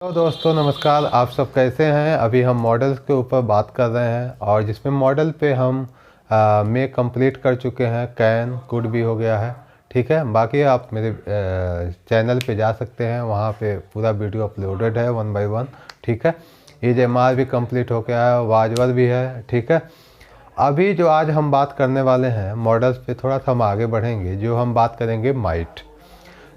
तो दोस्तों नमस्कार, आप सब कैसे हैं। अभी हम मॉडल्स के ऊपर बात कर रहे हैं और जिसमें मॉडल पे हम में कंप्लीट कर चुके हैं। कैन कुड भी हो गया है, ठीक है। बाकी आप मेरे चैनल पे जा सकते हैं, वहाँ पे पूरा वीडियो अपलोडेड है 1 बाय 1, ठीक है। EJMR भी कंप्लीट हो गया है, वाजवर भी है, ठीक है। अभी जो आज हम बात करने वाले हैं मॉडल्स पे, थोड़ा सा हम आगे बढ़ेंगे। जो हम बात करेंगे माइट,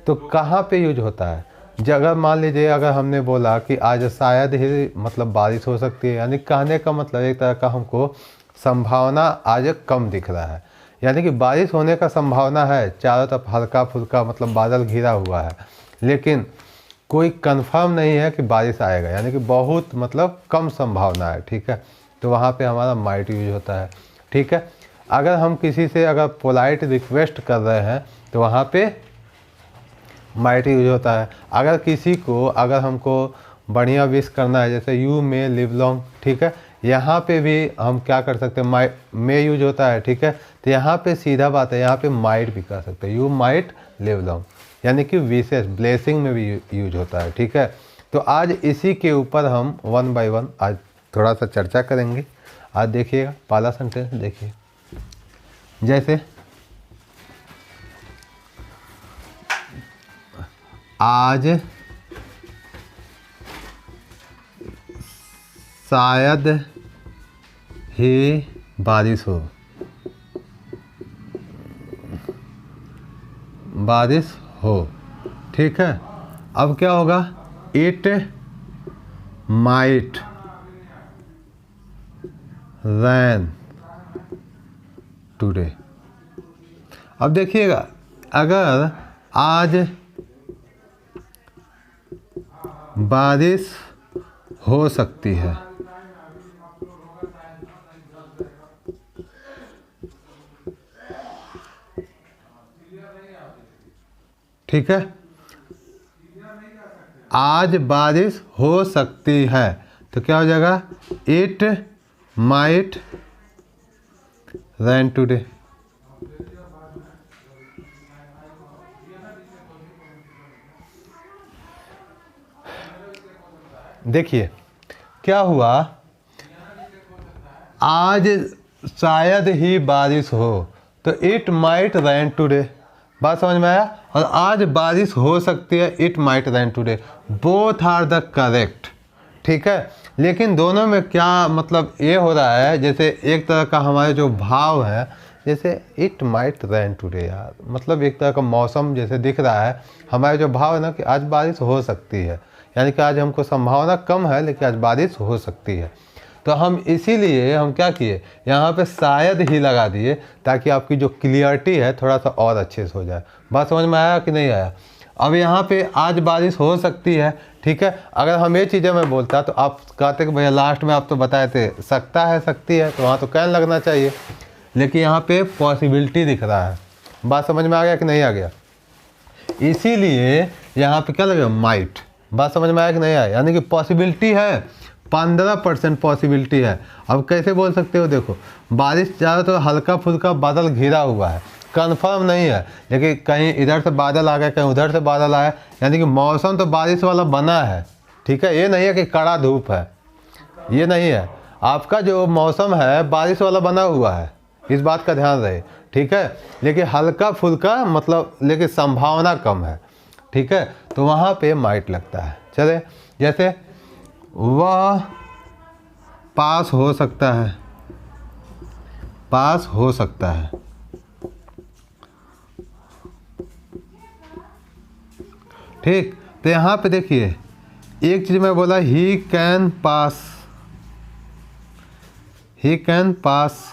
तो कहाँ पे यूज होता है। अगर मान लीजिए, अगर हमने बोला कि आज शायद ही मतलब बारिश हो सकती है, यानी कहने का मतलब एक तरह का हमको संभावना आज कम दिख रहा है, यानी कि बारिश होने का संभावना है। चारों तरफ हल्का फुल्का मतलब बादल घिरा हुआ है, लेकिन कोई कंफर्म नहीं है कि बारिश आएगा, यानी कि बहुत मतलब कम संभावना है, ठीक है। तो वहाँ पे हमारा माइट यूज होता है, ठीक है। अगर हम किसी से अगर पोलाइट रिक्वेस्ट कर रहे हैं तो वहाँ पे माइट यूज होता है। अगर किसी को अगर हमको बढ़िया विश करना है, जैसे यू मे लिव लॉन्ग, ठीक है, यहाँ पे भी हम क्या कर सकते हैं, मे यूज होता है, ठीक है। तो यहाँ पे सीधा बात है, यहाँ पे माइट भी कर सकते हैं, यू माइट लिव लॉन्ग, यानी कि विशेष ब्लेसिंग में भी यूज होता है, ठीक है। तो आज इसी के ऊपर हम 1 बाय 1 आज थोड़ा सा चर्चा करेंगे। आज देखिएगा पहला सेंटेंस देखिए, जैसे आज शायद ही बारिश हो, ठीक है। अब क्या होगा, इट माइट रैन टुडे। अब देखिएगा, अगर आज बारिश हो सकती है, ठीक है, आज बारिश हो सकती है, तो क्या हो जाएगा, इट माइट रेन टुडे। देखिए क्या हुआ, आज शायद ही बारिश हो, तो इट माइट रेन टुडे। बात समझ में आया। और आज बारिश हो सकती है, it might rain today. Both are the correct, ठीक है। लेकिन दोनों में क्या मतलब ये हो रहा है, जैसे एक तरह का हमारे जो भाव है, जैसे इट माइट रेन टुडे, यार मतलब एक तरह का मौसम जैसे दिख रहा है। हमारे जो भाव है ना कि आज बारिश हो सकती है, यानी कि आज हमको संभावना कम है लेकिन आज बारिश हो सकती है। तो हम इसीलिए हम क्या किए, यहाँ पे शायद ही लगा दिए, ताकि आपकी जो क्लियरिटी है थोड़ा सा और अच्छे से हो जाए। बात समझ में आया कि नहीं आया। अब यहाँ पे आज बारिश हो सकती है, ठीक है। अगर हम ये चीज़ें मैं बोलता तो आप कहते कि भैया लास्ट में आप तो बताए थे सकता है सकती है, तो वहाँ तो कैन लगना चाहिए, लेकिन यहाँ पे पॉसिबिलिटी दिख रहा है। बात समझ में आ गया कि नहीं आ गया। इसीलिए यहाँ पे क्या लगेगा, माइट। बात समझ में आया कि नहीं आया, यानी कि पॉसिबिलिटी है, 15% पॉसिबिलिटी है। अब कैसे बोल सकते हो, देखो बारिश ज़्यादा तो हल्का फुल्का बादल घिरा हुआ है, कंफर्म नहीं है, लेकिन कहीं इधर से बादल आ गए कहीं उधर से बादल आए, यानी कि मौसम तो बारिश वाला बना है, ठीक है। ये नहीं है कि कड़ा धूप है, ये नहीं है। आपका जो मौसम है बारिश वाला बना हुआ है, इस बात का ध्यान रहे, ठीक है। लेकिन हल्का फुल्का मतलब, लेकिन संभावना कम है, ठीक है। तो वहाँ पे माइट लगता है। चले, जैसे वह पास हो सकता है, पास हो सकता है, ठीक। तो यहाँ पे देखिए एक चीज़ मैं बोला, he can pass, he can pass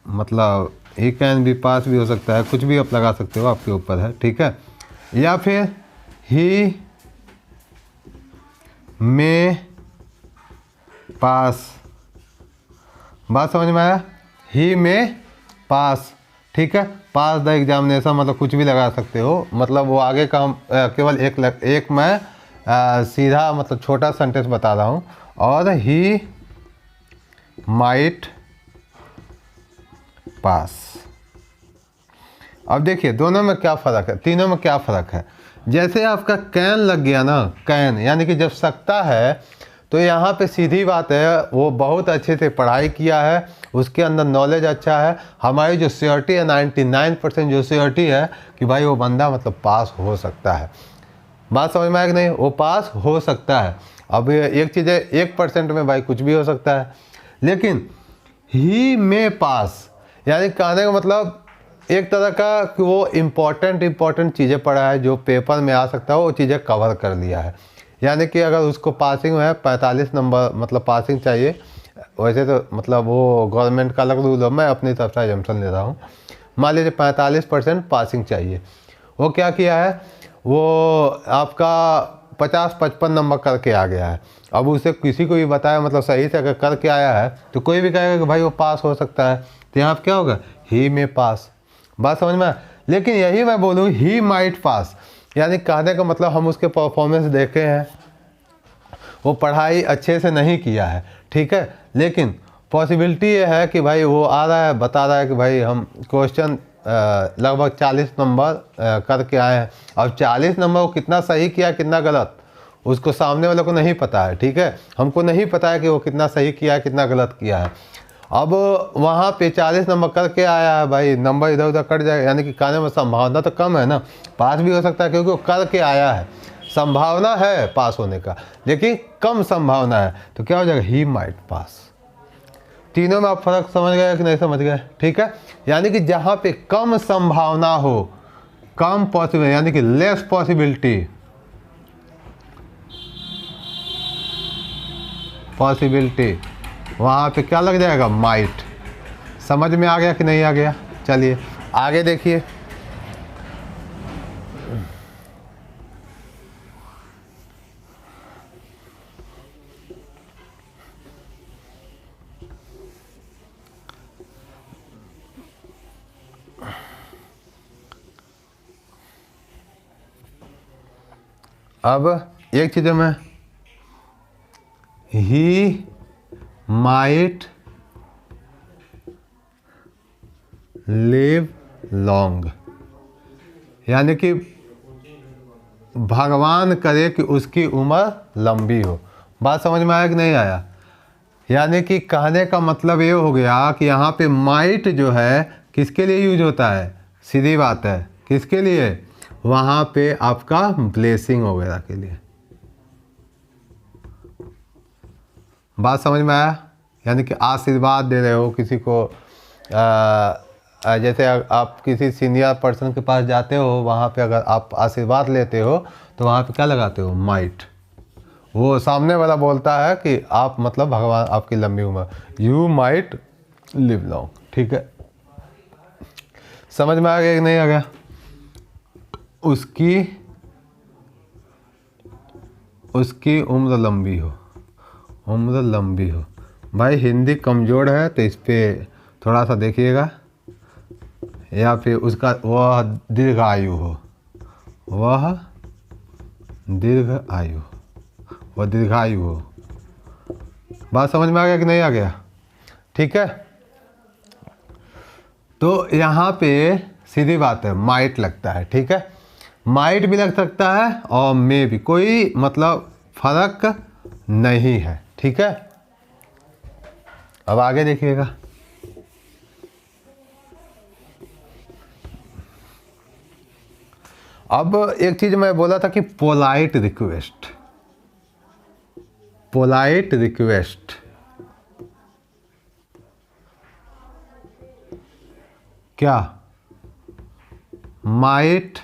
मतलब ही कैन भी पास भी हो सकता है, कुछ भी आप लगा सकते हो, आपके ऊपर है, ठीक है। या फिर ही में पास। बात समझ में आया, ही में पास, ठीक है। पास द एग्जामिनेशन मतलब कुछ भी लगा सकते हो, मतलब वो आगे का हम केवल एक मैं सीधा मतलब छोटा सेंटेंस बता रहा हूँ। और ही माइट पास। अब देखिए दोनों में क्या फ़र्क है, तीनों में क्या फ़र्क है। जैसे आपका कैन लग गया ना, कैन यानी कि जब सकता है, तो यहाँ पे सीधी बात है वो बहुत अच्छे से पढ़ाई किया है, उसके अंदर नॉलेज अच्छा है। हमारी जो श्योरिटी है 99% जो श्योरिटी है कि भाई वो बंदा मतलब पास हो सकता है। बात समझ में आया कि नहीं? वो पास हो सकता है। अब एक चीज़ है 1% में भाई कुछ भी हो सकता है, लेकिन ही में पास यानी कहने का मतलब एक तरह का कि वो इम्पोर्टेंट चीज़ें पढ़ा है, जो पेपर में आ सकता है वो चीज़ें कवर कर लिया है। यानी कि अगर उसको पासिंग में 45 नंबर मतलब पासिंग चाहिए, वैसे तो मतलब वो गवर्नमेंट का अलग रूल है, मैं अपनी तरफ से एजम्पशन ले रहा हूँ। मान लीजिए 45% पासिंग चाहिए, वो क्या किया है, वो आपका 50-55 नंबर करके आ गया है। अब उसे किसी को भी बताया मतलब सही से अगर करके आया है तो कोई भी कहेगा कि भाई वो पास हो सकता है, तो यहाँ पर क्या होगा, ही में पास। बात समझ में? लेकिन यही मैं बोलूँ ही माइट पास, यानी कहने का मतलब हम उसके परफॉर्मेंस देखे हैं, वो पढ़ाई अच्छे से नहीं किया है, ठीक है, लेकिन पॉसिबिलिटी ये है कि भाई वो आ रहा है बता रहा है कि भाई हम क्वेश्चन लगभग 40 नंबर करके आए हैं। अब 40 नंबर वो कितना सही किया कितना गलत उसको सामने वाले को नहीं पता है, ठीक है, हमको नहीं पता है कि वो कितना सही किया है कितना गलत किया है। अब वहाँ पे 40 नंबर करके आया है भाई, नंबर इधर उधर कट जाएगा, यानी कि कहने में संभावना तो कम है ना, पास भी हो सकता है क्योंकि वो करके आया है, संभावना है पास होने का लेकिन कम संभावना है, तो क्या हो जाएगा, ही माइट पास। तीनों में आप फर्क समझ गए कि नहीं समझ गए? ठीक है, यानी कि जहाँ पे कम संभावना हो, कम पॉसिबल यानी कि लेस पॉसिबिलिटी वहाँ पे क्या लग जाएगा, माइट। समझ में आ गया कि नहीं आ गया? चलिए आगे देखिए। अब एक चीज़ में ही माइट लिव लॉन्ग, यानी कि भगवान करे कि उसकी उम्र लंबी हो। बात समझ में आया कि नहीं आया? यानी कि कहने का मतलब ये हो गया कि यहाँ पे माइट जो है किसके लिए यूज होता है, सीधी बात है, किसके लिए, वहाँ पे आपका ब्लेसिंग वगैरह के लिए। बात समझ में आया? यानी कि आशीर्वाद दे रहे हो किसी को, जैसे आप किसी सीनियर पर्सन के पास जाते हो, वहाँ पे अगर आप आशीर्वाद लेते हो तो वहाँ पे क्या लगाते हो, माइट। वो सामने वाला बोलता है कि आप मतलब भगवान आपकी लंबी उम्र, यू माइट लिव लॉन्ग, ठीक है। समझ में आ गया कि नहीं आ गया? उसकी उम्र लंबी हो, उम्र लंबी हो। भाई हिंदी कमज़ोर है तो इस पर थोड़ा सा देखिएगा, या फिर उसका वह दीर्घायु हो, वह दीर्घायु, वह दीर्घायु हो। बात समझ में आ गया कि नहीं आ गया? ठीक है, तो यहाँ पे सीधी बात है माइट लगता है, ठीक है, माइट भी लग सकता है और मे भी, कोई मतलब फर्क नहीं है, ठीक है। अब आगे देखिएगा। अब एक चीज मैं बोला था कि पोलाइट रिक्वेस्ट, पोलाइट रिक्वेस्ट क्या, might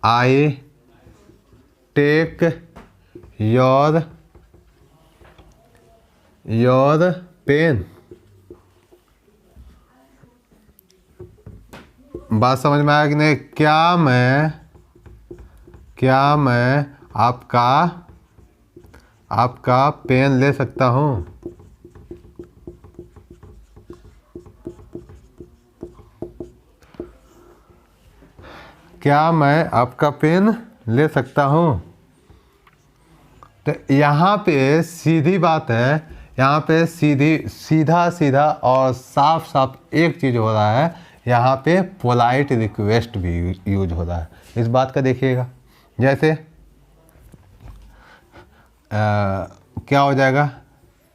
I take your pen. बात समझ में आया कि नहीं? क्या मैं आपका पेन ले सकता हूँ? क्या मैं आपका पेन ले सकता हूँ? तो यहाँ पे सीधी बात है, यहाँ पे सीधा और साफ एक चीज़ हो रहा है, यहाँ पे पोलाइट रिक्वेस्ट भी यूज हो रहा है। इस बात का देखिएगा, जैसे क्या हो जाएगा।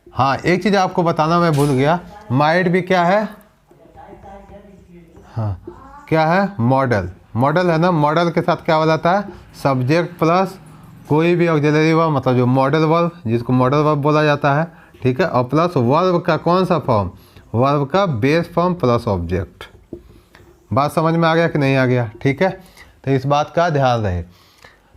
हाँ, एक चीज़ आपको बताना मैं भूल गया, माइट भी क्या है, हाँ क्या है, मॉडल। मॉडल है ना, मॉडल के साथ क्या हो जाता है, सब्जेक्ट प्लस कोई भी ऑक्सिलरी वर्ब, मतलब जो मॉडल वर्ब, जिसको मॉडल वर्ब बोला जाता है, ठीक है, और प्लस वर्ब का कौन सा फॉर्म, वर्ब का बेस फॉर्म प्लस ऑब्जेक्ट। बात समझ में आ गया कि नहीं आ गया, ठीक है। तो इस बात का ध्यान रहे।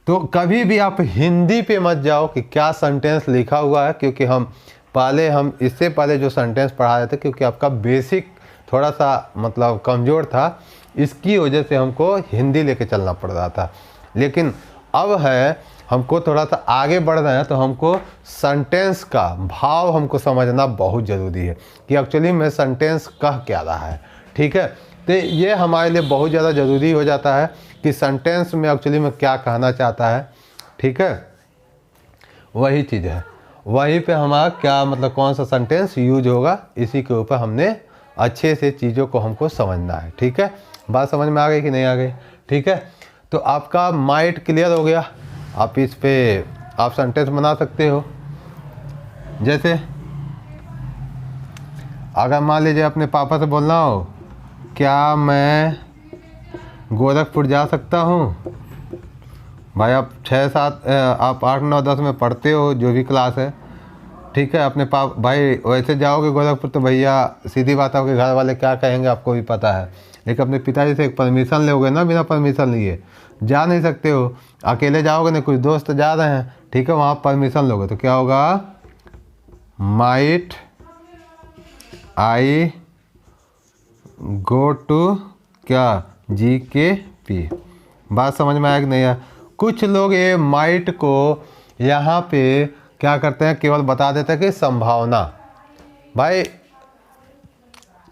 तो कभी भी आप हिंदी पे मत जाओ कि क्या सेंटेंस लिखा हुआ है, क्योंकि हम इससे पहले जो सेंटेंस पढ़ा रहे थे, क्योंकि आपका बेसिक थोड़ा सा मतलब कमज़ोर था, इसकी वजह से हमको हिंदी लेके चलना पड़ रहा था। लेकिन अब है, हमको थोड़ा सा आगे बढ़ रहे हैं, तो हमको सेंटेंस का भाव हमको समझना बहुत ज़रूरी है कि एक्चुअली में सेंटेंस कह क्या रहा है, ठीक है। तो ये हमारे लिए बहुत ज़्यादा ज़रूरी हो जाता है कि सेंटेंस में एक्चुअली में क्या कहना चाहता है, ठीक है। वही चीज़ है, वहीं पे हमारा क्या मतलब कौन सा सेंटेंस यूज होगा, इसी के ऊपर हमने अच्छे से चीज़ों को हमको समझना है, ठीक है। बात समझ में आ गई कि नहीं आ गई, ठीक है। तो आपका माइट क्लियर हो गया। आप इस पे आप सेंटेंस बना सकते हो। जैसे अगर मान लीजिए अपने पापा से बोलना हो, क्या मैं गोरखपुर जा सकता हूँ। भाई आप 6-7 आप 8-9-10 में पढ़ते हो, जो भी क्लास है, ठीक है। अपने भाई वैसे जाओगे गोरखपुर तो भैया सीधी बात आपके घर वाले क्या कहेंगे आपको भी पता है, लेकिन अपने पिताजी से एक परमिशन लोगे ना, बिना परमिशन लिए जा नहीं सकते हो। अकेले जाओगे ना, कुछ दोस्त जा रहे हैं, ठीक है, वहाँ परमिशन लोगे तो क्या होगा, माइट आई गो टू क्या GKP। बात समझ में आया कि नहीं है। कुछ लोग ये माइट को यहाँ पे क्या करते हैं, केवल बता देते हैं कि संभावना। भाई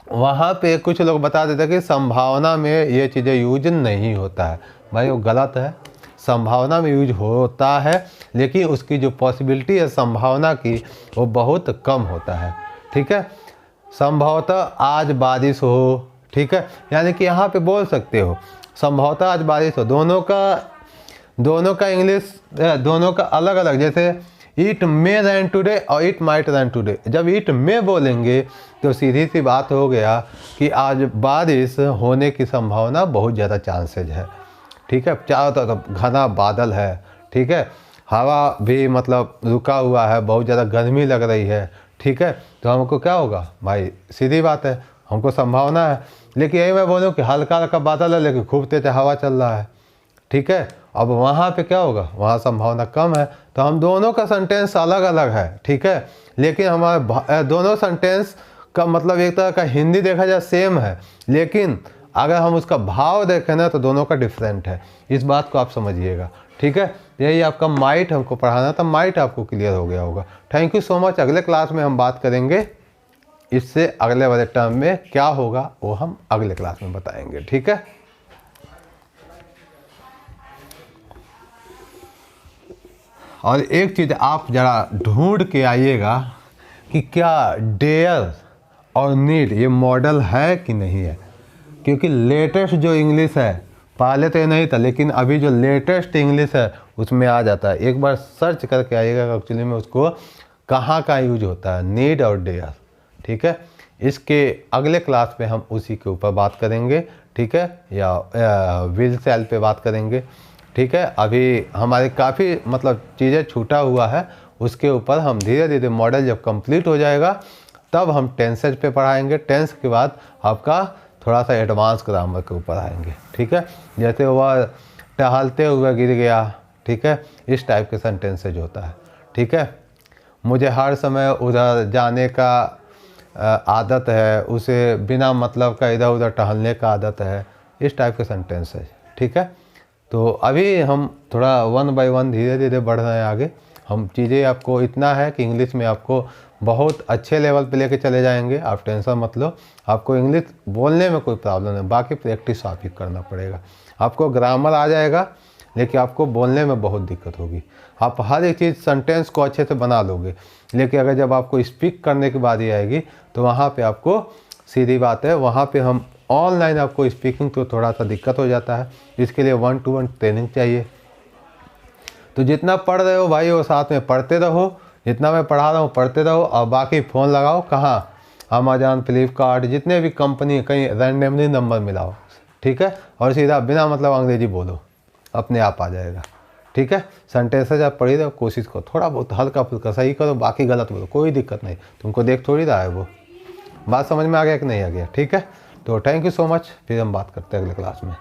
वहाँ पे कुछ लोग बता देते हैं कि संभावना में ये चीज़ें यूज नहीं होता है। भाई वो गलत है, संभावना में यूज होता है, लेकिन उसकी जो पॉसिबिलिटी है संभावना की, वो बहुत कम होता है, ठीक है। संभवतः आज बारिश हो, ठीक है, यानी कि यहाँ पे बोल सकते हो संभवतः आज बारिश हो। दोनों का इंग्लिश दोनों का अलग अलग, जैसे इट मे रैन टुडे और इट माइट रैन टुडे। जब इट मे बोलेंगे तो सीधी सी बात हो गया कि आज बारिश होने की संभावना बहुत ज़्यादा चांसेज है, ठीक है। चारों तरफ घना बादल है, ठीक है, हवा भी मतलब रुका हुआ है, बहुत ज़्यादा गर्मी लग रही है, ठीक है। तो हमको क्या होगा भाई, सीधी बात है, हमको संभावना है। लेकिन यही मैं बोलूँ कि हल्का हल्का बादल है लेकिन खूब तेज हवा चल रहा है, ठीक है। अब वहाँ पे क्या होगा, वहाँ संभावना कम है। तो हम दोनों का सेंटेंस अलग अलग है, ठीक है, लेकिन हमारे दोनों सेंटेंस का मतलब एक तरह का हिंदी देखा जाए सेम है, लेकिन अगर हम उसका भाव देखें ना तो दोनों का डिफरेंट है। इस बात को आप समझिएगा, ठीक है। यही आपका माइट हमको पढ़ाना था, माइट आपको क्लियर हो गया होगा। Thank you so much. अगले क्लास में हम बात करेंगे इससे अगले वाले टर्म में क्या होगा, वो हम अगले क्लास में बताएंगे, ठीक है। और एक चीज़ आप ज़रा ढूंढ के आइएगा कि क्या डेयर और नीड ये मॉडल है कि नहीं है, क्योंकि लेटेस्ट जो इंग्लिश है, पहले तो ये नहीं था, लेकिन अभी जो लेटेस्ट इंग्लिश है उसमें आ जाता है। एक बार सर्च करके आइएगा एक्चुअली में उसको कहाँ का यूज होता है, नीड और डेयर, ठीक है। इसके अगले क्लास में हम उसी के ऊपर बात करेंगे, ठीक है, या विल सेल पे बात करेंगे, ठीक है। अभी हमारे काफ़ी मतलब चीज़ें छूटा हुआ है, उसके ऊपर हम धीरे धीरे मॉडल जब कंप्लीट हो जाएगा तब हम टेंसेज पे पढ़ाएंगे। टेंस के बाद आपका थोड़ा सा एडवांस ग्रामर के ऊपर आएंगे, ठीक है। जैसे वह टहलते हुए गिर गया, ठीक है, इस टाइप के सेंटेंसेज होता है, ठीक है। मुझे हर समय उधर जाने का आदत है, उसे बिना मतलब का इधर उधर टहलने का आदत है, इस टाइप के सेंटेंसेज, ठीक है। तो अभी हम थोड़ा 1 बाय 1 धीरे धीरे बढ़ रहे हैं आगे। हम चीज़ें आपको इतना है कि इंग्लिश में आपको बहुत अच्छे लेवल पे लेके चले जाएंगे, आप टेंशन मत लो। आपको इंग्लिश बोलने में कोई प्रॉब्लम नहीं, बाकी प्रैक्टिस आप ही करना पड़ेगा। आपको ग्रामर आ जाएगा, लेकिन आपको बोलने में बहुत दिक्कत होगी। आप हर एक चीज़ सेंटेंस को अच्छे से बना लोगे, लेकिन अगर जब आपको स्पीक करने की बारी आएगी तो वहाँ पे आपको सीधी बात है, वहाँ पे हम ऑनलाइन आपको स्पीकिंग तो थोड़ा सा दिक्कत हो जाता है, इसके लिए 1-to-1 ट्रेनिंग चाहिए। तो जितना पढ़ रहे हो भाई वो साथ में पढ़ते रहो, जितना मैं पढ़ा रहा हूँ पढ़ते रहो, और बाकी फ़ोन लगाओ कहाँ, अमेजॉन, फ्लिपकार्ट, जितने भी कंपनी कहीं रैंडमली नंबर मिलाओ, ठीक है, और सीधा बिना मतलब अंग्रेजी बोलो, अपने आप आ जाएगा, ठीक है। सेंटेंसेज आप पढ़ी रहो, कोशिश करो थोड़ा बहुत हल्का फुल्का सही करो, बाकी गलत बोलो, कोई दिक्कत नहीं, तुमको देख थोड़ी रहा है वो। बात समझ में आ गया कि नहीं आ गया, ठीक है। तो थैंक यू सो मच, फिर हम बात करते हैं अगले क्लास में।